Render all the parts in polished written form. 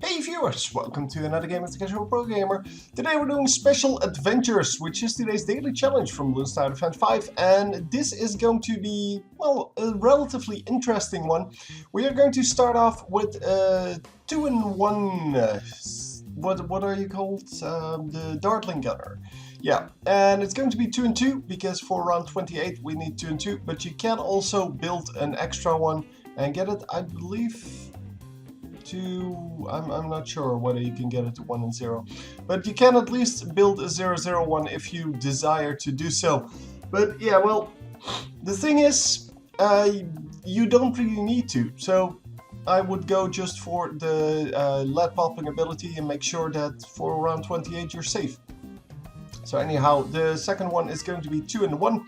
Hey viewers, welcome to another game as the Casual Pro Gamer. Today we're doing Special Adventures, which is today's daily challenge from Bloons BTD5, and this is going to be, well, a relatively interesting one. We are going to start off with 2-in-1, what are you called? The Dartling Gunner. Yeah, and it's going to be 2-in-2 because for round 28 we need 2-in-2, but you can also build an extra one and get it, I believe, I'm not sure whether you can get it to 1-0, but you can at least build a 0-0-1 if you desire to do so. But yeah, well, the thing is, you don't really need to, so I would go just for the lead popping ability and make sure that for round 28 you're safe. So anyhow, the second one is going to be 2-in-1.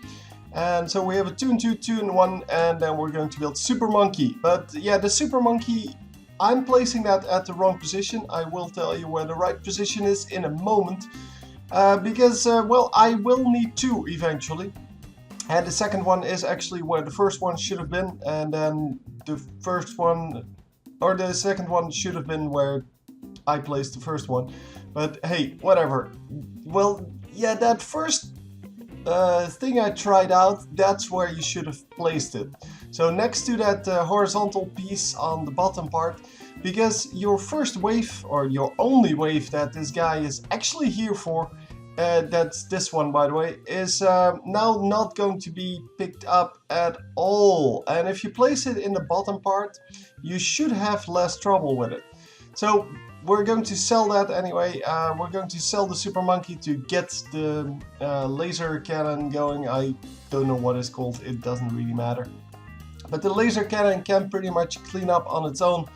And so we have a 2-in-2, 2-in-1, and then we're going to build Super Monkey. But yeah, the Super Monkey, I'm placing that at the wrong position. I will tell you where the right position is in a moment. Because, well, I will need two eventually. And the second one is actually where the first one should have been. And then the first one, or the second one should have been where I placed the first one. But hey, whatever. Well, yeah, that first thing I tried out, that's where you should have placed it. So next to that horizontal piece on the bottom part, because your first wave, or your only wave that this guy is actually here for, that's this one by the way, is now not going to be picked up at all. And if you place it in the bottom part, you should have less trouble with it. So we're going to sell that anyway. We're going to sell the Super Monkey to get the laser cannon going. I don't know what it's called, it doesn't really matter. But the laser cannon can pretty much clean up on its own.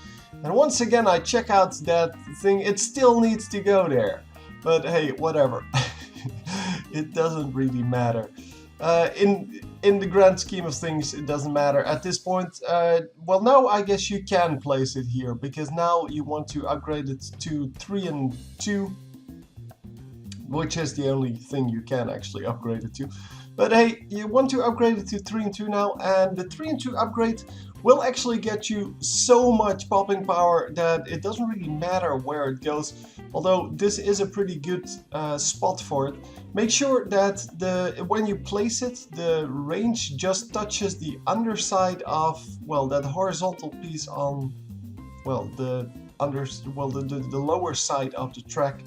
And once again I check out that thing, it still needs to go there. But hey, whatever. It doesn't really matter. In the grand scheme of things, it doesn't matter at this point. Well, now I guess you can place it here, because now you want to upgrade it to 3-in-2, which is the only thing you can actually upgrade it to. But hey, you want to upgrade it to 3-in-2 now, and the 3-in-2 upgrade will actually get you so much popping power that it doesn't really matter where it goes. Although this is a pretty good spot for it. Make sure that when you place it, the range just touches the underside of, well, that horizontal piece on, well, the lower side of the track.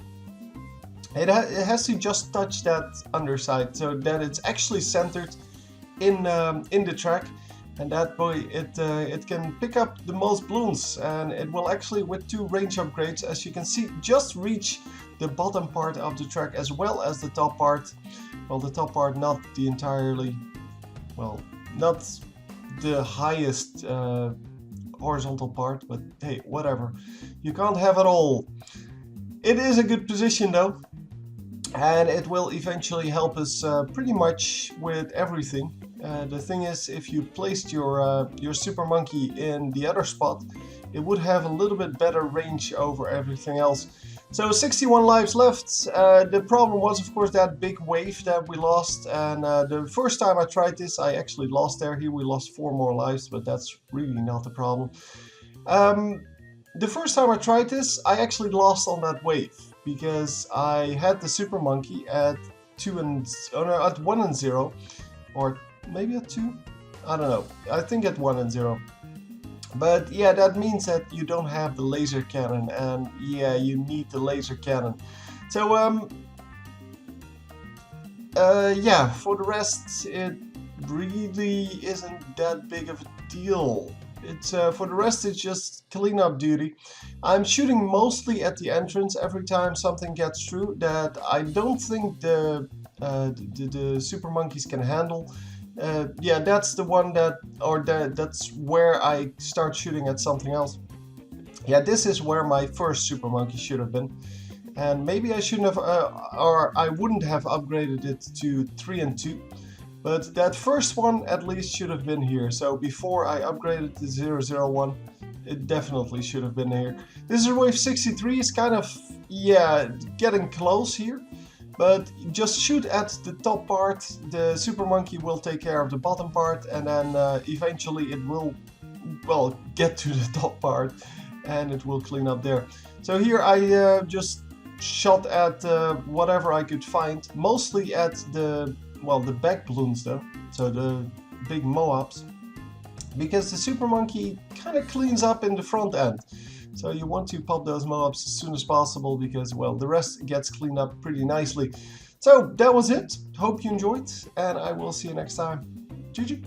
It has to just touch that underside so that it's actually centered in the track. And that way it can pick up the most Bloons, and it will actually, with 2 range upgrades, as you can see, just reach the bottom part of the track as well as the top part. Well, the top part, not the entirely, well, not the highest horizontal part, but hey, whatever. You can't have it all. It is a good position though, and it will eventually help us pretty much with everything. The thing is, if you placed your Super Monkey in the other spot, it would have a little bit better range over everything else. So 61 lives left. The problem was, of course, that big wave that we lost. And the first time I tried this, I actually lost there. Here we lost 4 more lives, but that's really not the problem. The first time I tried this, I actually lost on that wave, because I had the Super Monkey at 1-0, or maybe at 2? I don't know. I think at 1-0. But yeah, that means that you don't have the laser cannon, and yeah, you need the laser cannon. So yeah, for the rest, it really isn't that big of a deal. It's for the rest, it's just cleanup duty. I'm shooting mostly at the entrance every time something gets through that I don't think the Super Monkeys can handle. Yeah, that's the one that, that's where I start shooting at something else. Yeah, this is where my first Super Monkey should have been. And maybe I shouldn't have, or I wouldn't have upgraded it to 3-in-2. But that first one at least should have been here. So before I upgraded to 0-0-1, it definitely should have been here. This is wave 63, is kind of, yeah, getting close here. But just shoot at the top part, the Super Monkey will take care of the bottom part, and then eventually it will, well, get to the top part. and it will clean up there. So here I just shot at whatever I could find, mostly at the back balloons though, so the big Moabs, because the Super Monkey kind of cleans up in the front end. So you want to pop those Moabs as soon as possible because, well, the rest gets cleaned up pretty nicely. So that was it. Hope you enjoyed, and I will see you next time. GG.